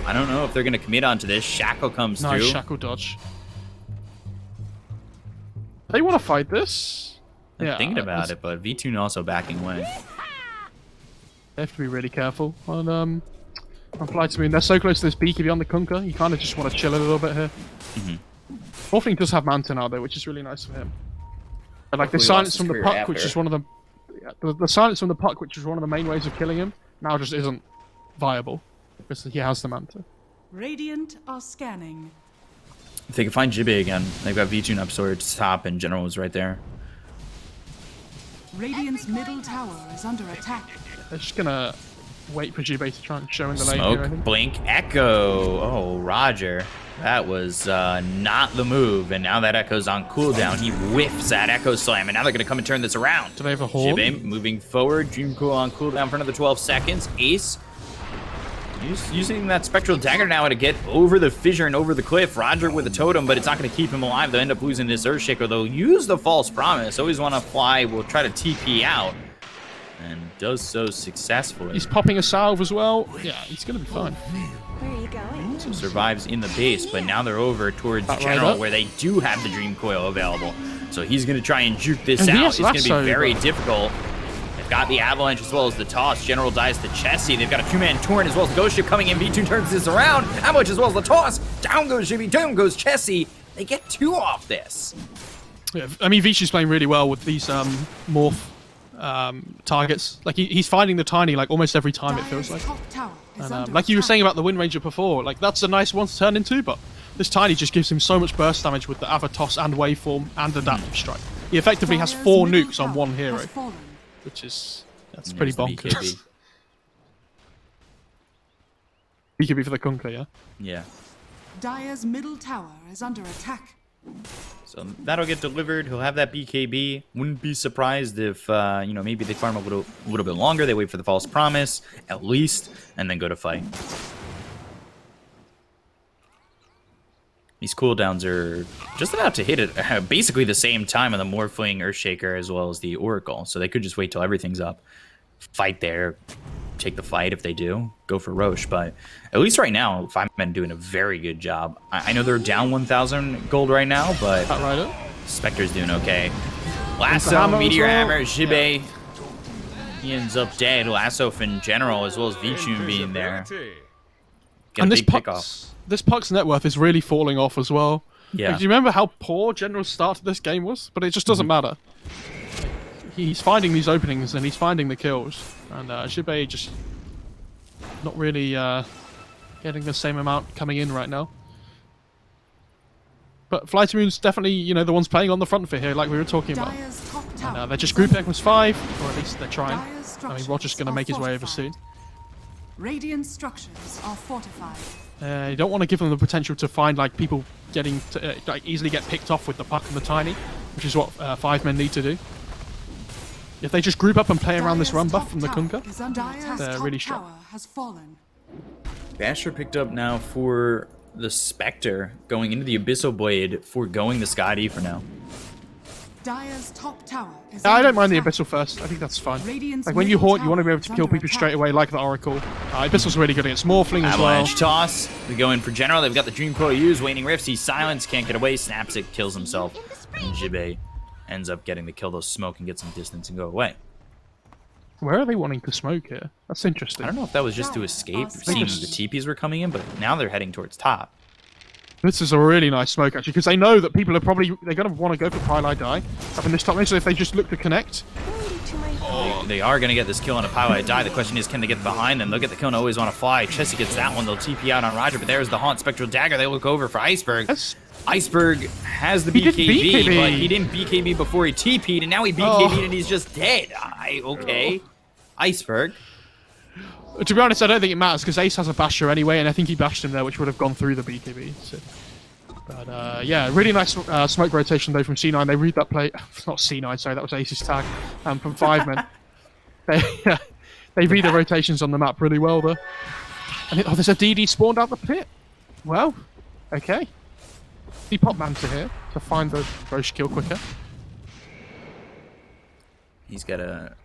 I don't know if they're going to commit onto this. Shackle comes Nice through. shackle dodge. They want to fight this? I'm thinking about it, but V2 also backing away. They have to be really careful on FlyToMoon. They're so close to this BKB on the Kunkka. You kind of just want to chill a little bit here. Morphling does have Manta now though, which is really nice for him. But like the Hopefully silence lost from his the career puck, which after. is one of the silence from the puck, which is one of the main ways of killing him, now just isn't viable because he has the Manta. Radiant are scanning. If they can find Jibe again, they've got V2 up towards top, and General is right there. Radiant's middle tower is under attack. They're just gonna wait for Jibe to try and show in the lane here, I Smoke, think. blink, echo. Oh, Roger. That was not the move, and now that Echo's on cooldown. He whiffs that Echo Slam, and now they're going to come and turn this around. Do they have a horn? Jibe moving forward. Dream Coil on cooldown for another 12 seconds. Ace using that Spectral Dagger now to get over the fissure and over the cliff. Roger with a totem, but it's not going to keep him alive. They'll end up losing this Earthshaker. They'll use the False Promise. Always want to fly. Will try to TP out, and does so successfully. He's popping a salve as well. Yeah, he's gonna be fine. Where are you going? So survives in the base, but now they're over towards Right General up. where they do have the Dream Coil available. So he's going to try and juke this And he out. has It's going to lasso, be very but- difficult. They've got the Avalanche as well as the Toss. General dies to Chessie. They've got a two-man Torrent as well as the Ghost Ship coming in. V2 turns this around. Avalanche as well as the Toss. Down goes Jimmy, down goes Chessie. They get two off this. Yeah, I mean, Vichi's playing really well with these morph targets. Like he's finding the tiny like almost every time it feels Dyer's like. top tower is And, under like you were attack. saying about the Wind Ranger before, like that's a nice one to turn into, but this tiny just gives him so much burst damage with the Avatos and Waveform and Adaptive Strike. He effectively has Dyer's 4 middle nukes on tower one hero, has fallen. which is that's And pretty there's the bonkers. BKB. He could be for the Kunkka, yeah. Yeah. Dyer's middle tower is under attack. So that'll get delivered. He'll have that BKB. Wouldn't be surprised if, you know, maybe they farm a little bit longer. They wait for the False Promise, at least, and then go to fight. These cooldowns are just about to hit at basically the same time on the Morphling Earthshaker as well as the Oracle. So they could just wait till everything's up, fight there, take the fight if they do, go for Roche. But at least right now, Fivemen doing a very good job. I know they're down 1,000 gold right now, but That right up. Spectre's doing okay. Lasso, hammer as Meteor well. Hammer, Jibe. He ends up dead. Lasso in general, as well as Vichun being there. Get And a this big pick off. puck's net worth is really falling off as well. Yeah. Like, do you remember how poor General's start to this game was? But it just doesn't matter. He's finding these openings and he's finding the kills. And Jibe just not really getting the same amount coming in right now. But FlyToMoon's definitely, you know, the ones playing on the front foot here, like we were talking about. Dyer's top tower. They're just is grouping under with 5, or at least they're trying. Dyer's I mean, structures Roger's going to are make his way over fortified. soon. Radiant structures are fortified. You don't want to give them the potential to find like people getting to, like easily get picked off with the puck and the tiny, which is what 5 men need to do. If they just group up and play around this Dyer's run buff top from the tower Kunkka, is under attack. they're Dyer's really top strong. tower has fallen. Basher picked up now for the Spectre, going into the Abyssal Blade, foregoing the Scotty for now. Dyer's top tower is I under don't mind the attack. Abyssal first. I think that's fine. Radiant's Like when you middle haunt, you want to be tower able to is kill under people attack. straight away, like the Oracle. Abyssal's really good against Morphling as well. Avalanche toss. They go in for General. They've got the Dream Coil used. Waning Rifts. He's silenced. Can't get away. Snaps it. Kills himself. And Jibe ends up getting to kill those smoke and get some distance and go away. Where are they wanting to smoke here? That's interesting. I don't know if that was just to escape, seeing the TPs were coming in, but now they're heading towards top. This is a really nice smoke actually, because they know that people are they're going to want to go for Pile I Die up in this top lane. So if they just look to connect, to my home. They are going to get this kill on a Pilot die. The question is, can they get behind them? They'll get the kill and always want to fly. Chessie gets that one. They'll TP out on Roger, but there's the Haunt Spectral Dagger. They look over for Iceberg. Iceberg has the BKB, but he didn't BKB before he TP'd, and now he BKB'd and he's just dead. Okay. Iceberg. To be honest, I don't think it matters because Ace has a basher anyway, and I think he bashed him there, which would have gone through the BKB. So. But yeah, really nice smoke rotation though from C9. They read that play. Not C9, sorry, that was Ace's tag from 5 men. They read the rotations on the map really well though. And there's a DD spawned out the pit. Well, okay. He popped Manta here to find the Roche kill quicker. He's got to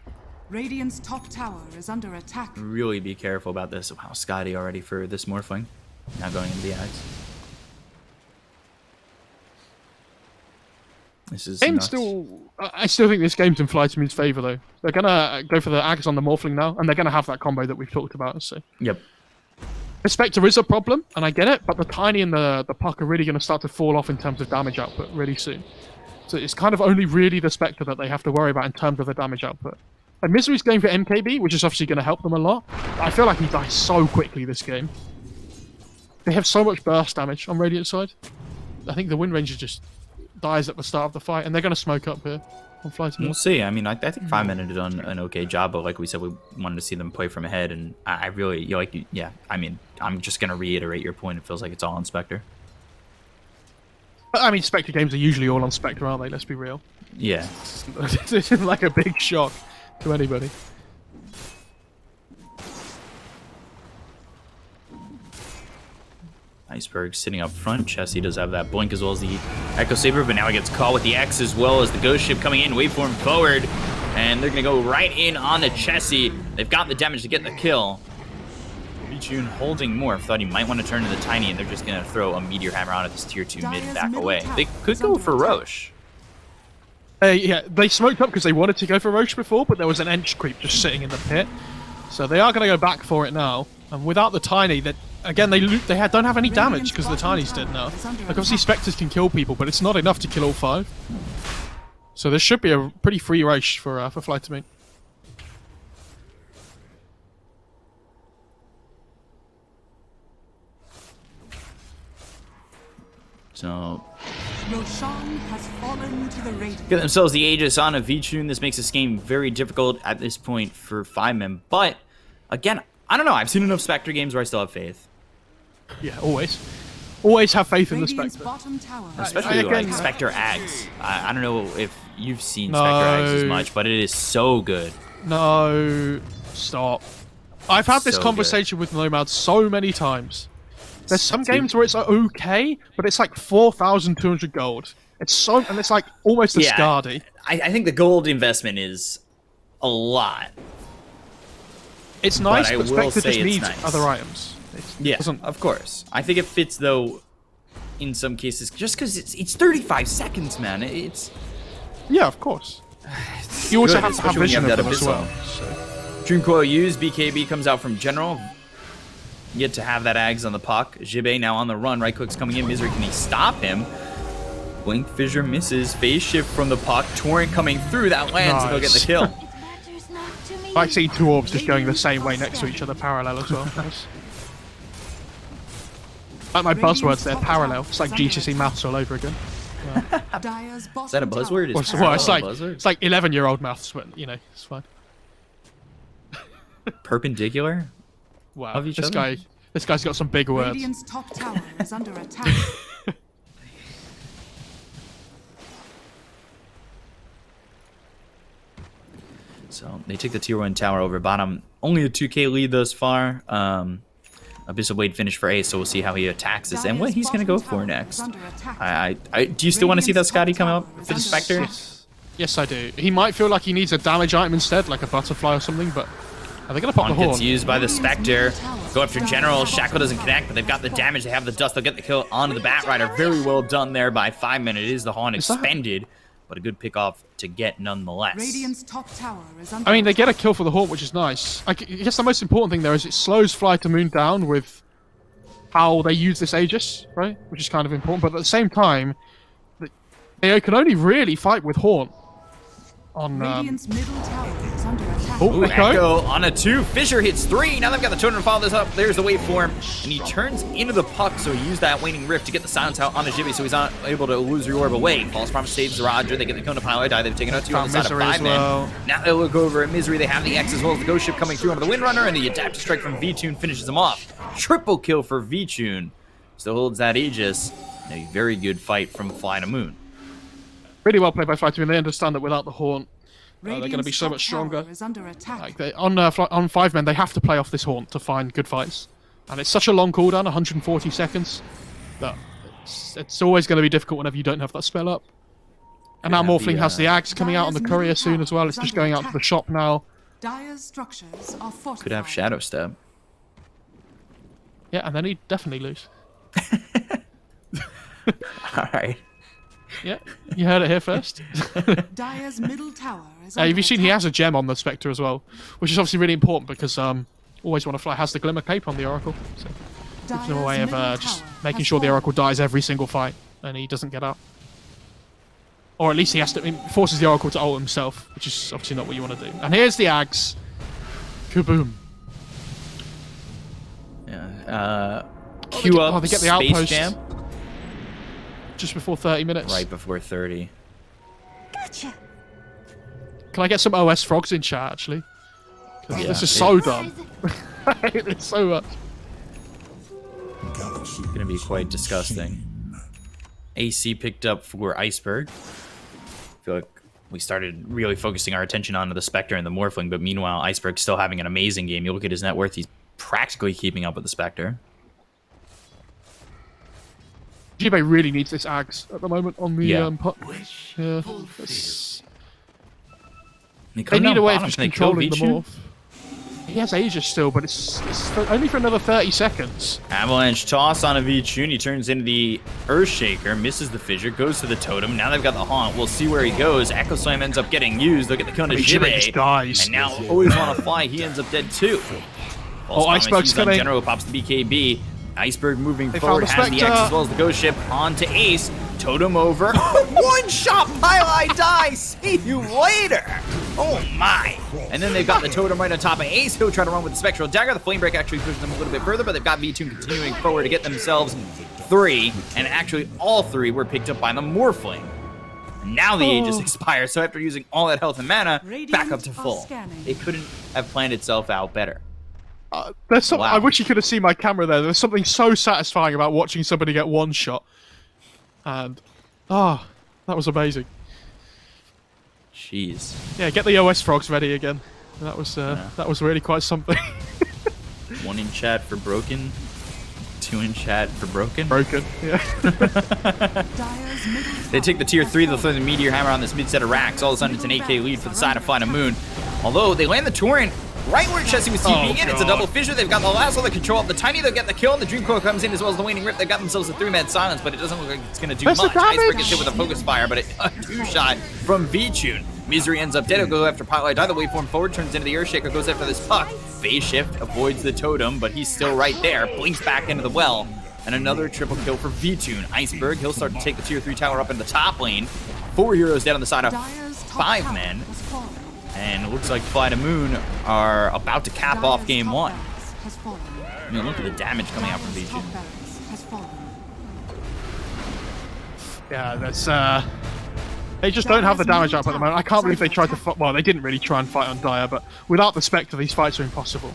Radiant's top tower is under attack. really be careful about this. Wow, Scotty already for this Morphling. Now going into the Axe. This is nuts. I still think this game's in FlyToMoon's favor though. They're gonna go for the Axe on the Morphling now, and they're gonna have that combo that we've talked about. So. Yep. The Spectre is a problem, and I get it, but the Tiny and the Puck are really going to start to fall off in terms of damage output really soon. So it's kind of only really the Spectre that they have to worry about in terms of the damage output. And Misery's going for MKB, which is obviously going to help them a lot. I feel like he dies so quickly this game. They have so much burst damage on Radiant side. I think the Wind Ranger just dies at the start of the fight, and they're going to smoke up here on FlyToMoon. We'll see. I mean, I think 5 men did an okay job, but like we said, we wanted to see them play from ahead, and I really, yeah, I mean, I'm just going to reiterate your point. It feels like it's all on Spectre. I mean, Spectre games are usually all on Spectre, aren't they? Let's be real. Yeah. This isn't like a big shock to anybody. Iceberg sitting up front. Chessie does have that blink as well as the Echo Saber, but now he gets caught with the X as well as the Ghost Ship coming in. Waveform forward, and they're going to go right in on the Chessie. They've got the damage to get the kill. June holding Morph. Thought he might want to turn to the Tiny, and they're just going to throw a Meteor Hammer on at this tier 2 mid back away. They could go for Roche. Yeah, they smoked up because they wanted to go for Roche before, but there was an Ench creep just sitting in the pit. So they are going to go back for it now. And without the Tiny, that again, they don't have any damage because the Tinies did now. Like, obviously Spectres can kill people, but it's not enough to kill all 5. So this should be a pretty free Roche for FlyToMoon. So Roshan has fallen to the Radiant. get themselves the Aegis on a V-Tune. This makes this game very difficult at this point for 5 men. But again, I don't know. I've seen enough Spectre games where I still have faith. Yeah, always. Always have faith in the Radiant's Spectre. bottom tower. Especially like Spectre Ags. I don't know if you've seen Spectre Ags as much, but it is so good. No, stop. I've had this So conversation with Nomad so many times. There's some games where it's okay, but it's like 4,200 gold. It's so, and it's like almost a Scardy. I think the gold investment is a lot. It's nice, but will Spectre say just it's needs nice. other items. Yeah, doesn't- of course. I think it fits though. In some cases, just because it's 35 seconds, man. It's Yeah, of course. You also good, have to have especially when you vision have of that them as abyssal. well. So. Dream Coil used. BKB comes out from General. Yet to have that Ags on the puck. Jibe now on the run. Right click's coming in. Misery, can he stop him? Blink Fissure misses. Phase shift from the puck. Torrent coming through. That lands and they'll get the kill. It matters not to me. I see 2 orbs just going the same way next to each other, parallel as well. Nice. Like my buzzwords, they're parallel. It's like GCSE maths all over again. Dyer's Is that a buzzword? Well, it's like 11-year-old maths, but you know, it's fine. Perpendicular? Wow, Of each this other? guy's got some big words. Radiant's top tower is under attack. So they take the tier 1 tower over bottom. Only a 2k lead thus far. Abyssal Blade finish for Ace, so we'll see how he attacks this and what he's going to go for next. Do you still want to see that Scotty come up for the Spectre? Yes, I do. He might feel like he needs a damage item instead, like a butterfly or something, but are they going to pop the Horn horn? gets used by the Spectre. Go after General. Shackle doesn't connect, but they've got the damage. They have the dust. They'll get the kill onto the Bat Rider. Very well done there by 5 men. It is the Horn expended, but a good pick off to get nonetheless. Radiant's top tower is under I mean, they get a kill for the haunt, which is nice. I guess the most important thing there is it slows FlyToMoon down with how they use this Aegis, right? Which is kind of important. But at the same time, they can only really fight with Haunt on Radiant's middle tower Oh, Echo on a 2. Fissure hits 3. Now they've got the totem to follow this up. There's the waveform. And he turns into the puck, so he used that waning rift to get the silence out on a Jibby, so he's not able to illusory orb away. False Promise saves Roger. They get the Kona Pilot die. They've taken out 2 on the side of 5 men. Now they look over at Misery. They have the X as well as the Ghost Ship coming through onto the Windrunner, and the Adaptive Strike from V-Tune finishes him off. Triple kill for V-Tune. Still holds that Aegis. And a very good fight from FlyToMoon. Really well played by FlyToMoon. They understand that without the Haunt, they're going to be so much stronger. Like on 5 men, they have to play off this Haunt to find good fights. And it's such a long cooldown, 140 seconds, that it's always going to be difficult whenever you don't have that spell up. And now Morphling has the Axe coming out on the Courier soon as well. It's just going out to the shop now. Dire's structures are fortified. Could have Shadow Step. Yeah, and then he'd definitely lose. Alright. Yeah, you heard it here first. Dire's middle tower is Have you seen he has a gem on the Spectre as well, which is obviously really important because Always Want to Fly has the Glimmer Cape on the Oracle. So it's a way of just making sure the Oracle dies every single fight and he doesn't get out. Or at least he has to, forces the Oracle to ult himself, which is obviously not what you want to do. And here's the Ags. Kaboom. Yeah. Queue up they get the Space outpost Jam. Just before 30 minutes. Right before 30. Gotcha. Can I get some OS frogs in chat, actually? 'Cause Yeah, this is so dumb. I hate it so much. It's gonna be quite disgusting. AC picked up for Iceberg. I feel like we started really focusing our attention onto the Spectre and the Morphling, but meanwhile, Iceberg's still having an amazing game. You look at his net worth, he's practically keeping up with the Spectre. Jibei really needs this Ags at the moment on the puck. Yeah, they need a way of just controlling the morph. He has Aegis still, but it's only for another 30 seconds. Avalanche toss on a V-Tune. He turns into the Earthshaker, misses the fissure, goes to the totem. Now they've got the Haunt. We'll see where he goes. Echo Slam ends up getting used. Look at the Kona Jibei. Dies. And now Always Want to Fly. He ends up dead too. Iceberg's coming. General pops the BKB. Iceberg moving forward, has the X as well as the Ghost Ship onto Ace. Totem over. One shot, Pylai die. See you later. Oh my. And then they've got the Totem right on top of Ace. He'll try to run with the Spectral Dagger. The Flame Break actually pushes them a little bit further, but they've got V-Tune continuing forward to get themselves 3. And actually, all 3 were picked up by the Morphling. And now the Aegis expires, so after using all that health and mana, back up to full. It couldn't have planned itself out better. There's some, I wish you could have seen my camera there. There's something so satisfying about watching somebody get one shot. And, that was amazing. Jeez. Yeah, get the OS frogs ready again. That was really quite something. 1 in chat for broken. 2 in chat for broken. Broken, yeah. They take the tier 3, they'll throw the Meteor Hammer on this mid set of racks. All of a sudden, it's an 8k lead for the side of FlyToMoon. Although, they land the Torrent right where Chessie was TPing in. It's a double fissure. They've got the last one to control up the Tiny. They'll get the kill, and the Dreamcoil comes in as well as the Waning Rip. They've got themselves a 3-man silence, but it doesn't look like it's going to do much. Iceberg gets hit with a Focus Fire, but a 2-shot from V-Tune. Misery ends up dead. He'll go after Pylai Die. The waveform forward turns into the Earthshaker, goes after this puck. Phase Shift avoids the totem, but he's still right there. Blinks back into the well. And another triple kill for V-Tune. Iceberg, he'll start to take the tier 3 tower up in the top lane. 4 heroes dead on the side of 5 men. And it looks like FlyToMoon are about to cap off game 1. I mean, look at the damage coming out from V-Tune. Yeah, that's they just don't have the damage up at the moment. I can't believe they tried to well, they didn't really try and fight on Dire, but without the Spectre, these fights are impossible.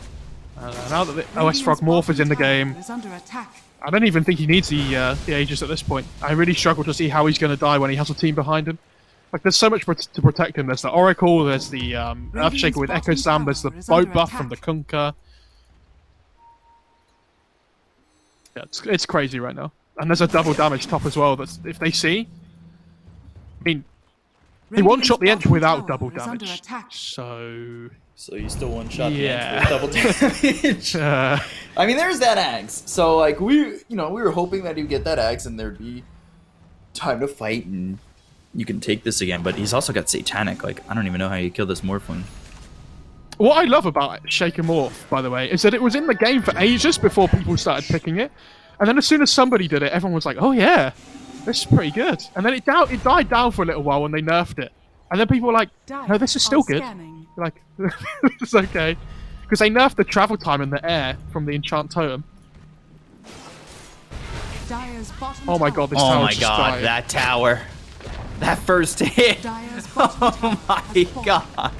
Now that the OS Frog Morph is in the game, I don't even think he needs the Aegis at this point. I really struggle to see how he's going to die when he has a team behind him. Like, there's so much to protect him. There's the Oracle, there's the Earthshaker with Echo Sam, there's the boat buff from the Kunkka. Yeah, it's crazy right now. And there's a double damage top as well. That's if they see. I mean, he one-shot the Ench without double damage. So you still one-shot the yeah. Ench with double damage. I mean, there's that axe. So, like, we were hoping that he'd get that axe and there'd be time to fight and you can take this again. But he's also got Satanic. Like, I don't even know how you kill this Morphling. What I love about Shake and Morph, by the way, is that it was in the game for ages before people started picking it. And then as soon as somebody did it, everyone was like, oh yeah, this is pretty good. And then it died down for a little while when they nerfed it. And then people were like, no, this is still good. Like, it's okay. Because they nerfed the travel time in the air from the enchant totem. Dire's bottom Oh my tower god, this Oh tower my just god, died. that tower. That first hit. Dire's bottom Oh tower my has fallen. god.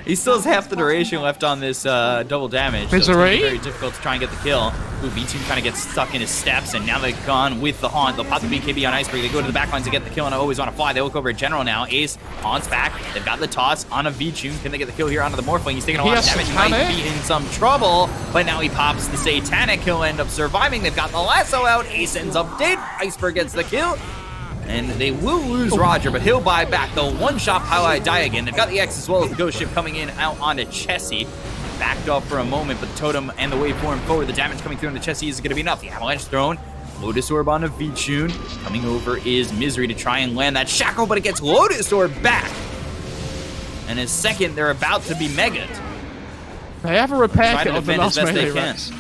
He still has half the duration left on this double damage. So it's Misery? very difficult to try and get the kill. Ooh, V2 kind of gets stuck in his steps, and now they've gone with the Haunt. They'll pop the BKB on Iceberg. They go to the backlines to get the kill, and always want to fly. They look over at General now. Ace, Haunt's back. They've got the toss on a V2. Can they get the kill here onto the Morphling? He's taking a lot of damage. He might be in some trouble, but now he pops the Satanic. He'll end up surviving. They've got the lasso out. Ace ends up dead. Iceberg gets the kill. And they will lose Roger, but he'll buy back. They'll one-shot Highlight die again. They've got the X as well as the Ghost Ship coming in out onto Chessie. Backed off for a moment, but the Totem and the Waveform forward, the damage coming through on the Chessie is going to be enough. The Avalanche thrown. Lotus Orb onto V-Tune. Coming over is Misery to try and land that Shackle, but it gets Lotus Orb back. And in second, they're about to be megaed. They have a repair Try kit to of the defend as last best they melee can. Rex.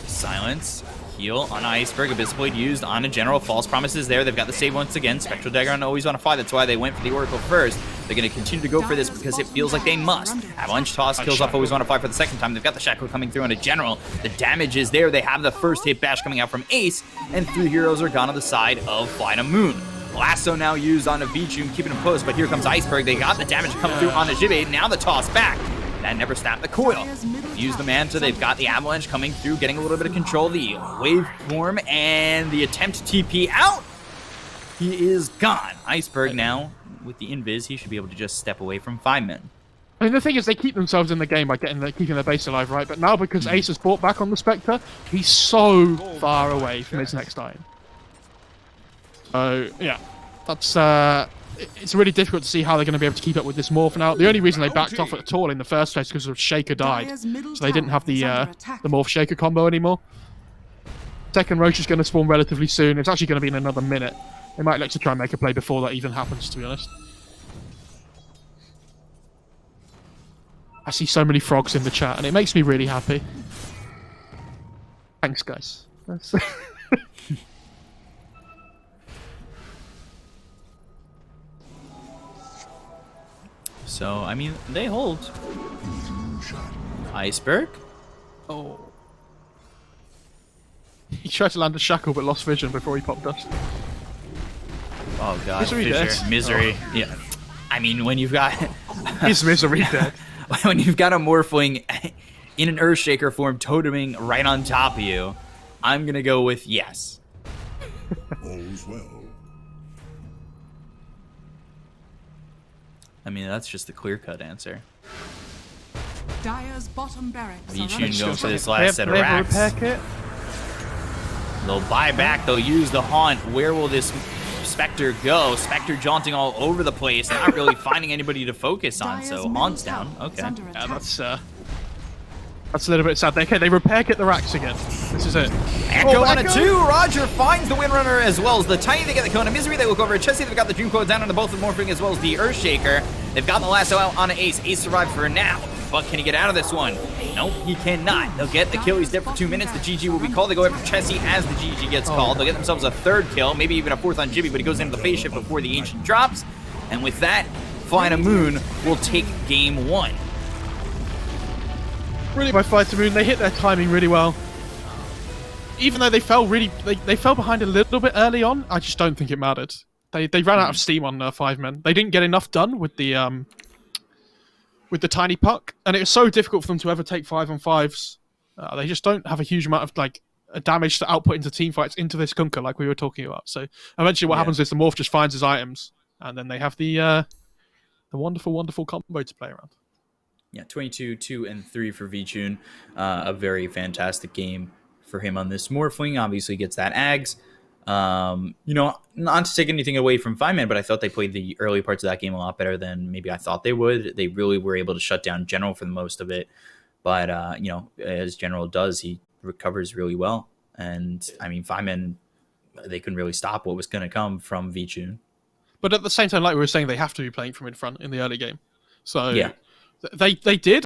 Silence. Heal on Iceberg. Abyssal Blade used on a General. False Promises there. They've got the save once again. Spectral Dagger on Always Want to Fly. That's why they went for the Oracle first. They're going to continue to go for this because it feels like they must. Avalanche Toss kills off Always Want to Fly for the second time. They've got the Shackle coming through on a General. The damage is there. They have the first hit bash coming out from Ace, and 3 heroes are gone on the side of FlyToMoon. Lasso now used on a V-Tune, keeping him close, but here comes Iceberg. They got the damage coming through on a Jibbe. Now the toss back. That never snapped the coil. Use the Manta. They've got the Avalanche coming through, getting a little bit of control. The Waveform and the attempt to TP out. He is gone. Iceberg now, with the Invis, he should be able to just step away from 5 men. I mean, the thing is, they keep themselves in the game by keeping their base alive, right? But now, because Ace has brought back on the Spectre, he's so far away from his next time. So, yeah. That's, it's really difficult to see how they're going to be able to keep up with this morph now. The only reason they backed off at all in the first place is because of Shaker died. So they didn't have the morph Shaker combo anymore. Second Roach is going to spawn relatively soon. It's actually going to be in another minute. They might like to try and make a play before that even happens, to be honest. I see so many frogs in the chat, and it makes me really happy. Thanks, guys. That's So, I mean, they hold. Iceberg? Oh. He tried to land a Shackle but lost vision before he popped dust. Oh, God. Misery Fissure. dead. Misery. Yeah. I mean, when you've got... Is Misery dead? when you've got a Morphling in an Earthshaker form toteming right on top of you, I'm going to go with yes. All's well. I mean, that's just the clear-cut answer. Dire's bottom barracks are V-Tune under going for this They last have, set of they have a racks. repair kit. They'll buy back. They'll use the Haunt. Where will this Spectre go? Spectre jaunting all over the place. Not really finding anybody to focus on, Dire's so middle Haunt's tower down. is Okay. under Yeah, attack. that's a little bit sad. Okay, they repair kit the racks again. This is it. Echo on a Echo! 2. Roger finds the Windrunner as well as the Tiny. They get the Cone of Misery. They look over at Chessie. They've got the Dream Coil down on the both of Morphing as well as the Earthshaker. They've got the lasso out on Ace. Ace survived for now, but can he get out of this one? Nope, he cannot. They'll get the kill. He's dead for 2 minutes. The GG will be called. They go after Chessie as the GG gets called. They'll get themselves a 3rd kill, maybe even a 4th on Jibby, but he goes into the phase shift before the Ancient drops. And with that, FlyToMoon will take game 1. Really, by FlyToMoon, they hit their timing really well. Even though they fell they fell behind a little bit early on, I just don't think it mattered. They ran out of steam on 5 men. They didn't get enough done with the tiny puck, and it was so difficult for them to ever take 5-on-5s. They just don't have a huge amount of damage to output into team fights into this Kunkka like we were talking about. So eventually, what happens is the morph just finds his items, and then they have the wonderful, wonderful combo to play around. Yeah, 22, 2, and 3 for V-Tune. A very fantastic game for him on this Morphling. Obviously gets that Ags. Not to take anything away from 5-Man, but I thought they played the early parts of that game a lot better than maybe I thought they would. They really were able to shut down General for the most of it. But, as General does, he recovers really well. And, I mean, 5-Man, they couldn't really stop what was going to come from V-Tune. But at the same time, like we were saying, they have to be playing from in front in the early game. So yeah. they did.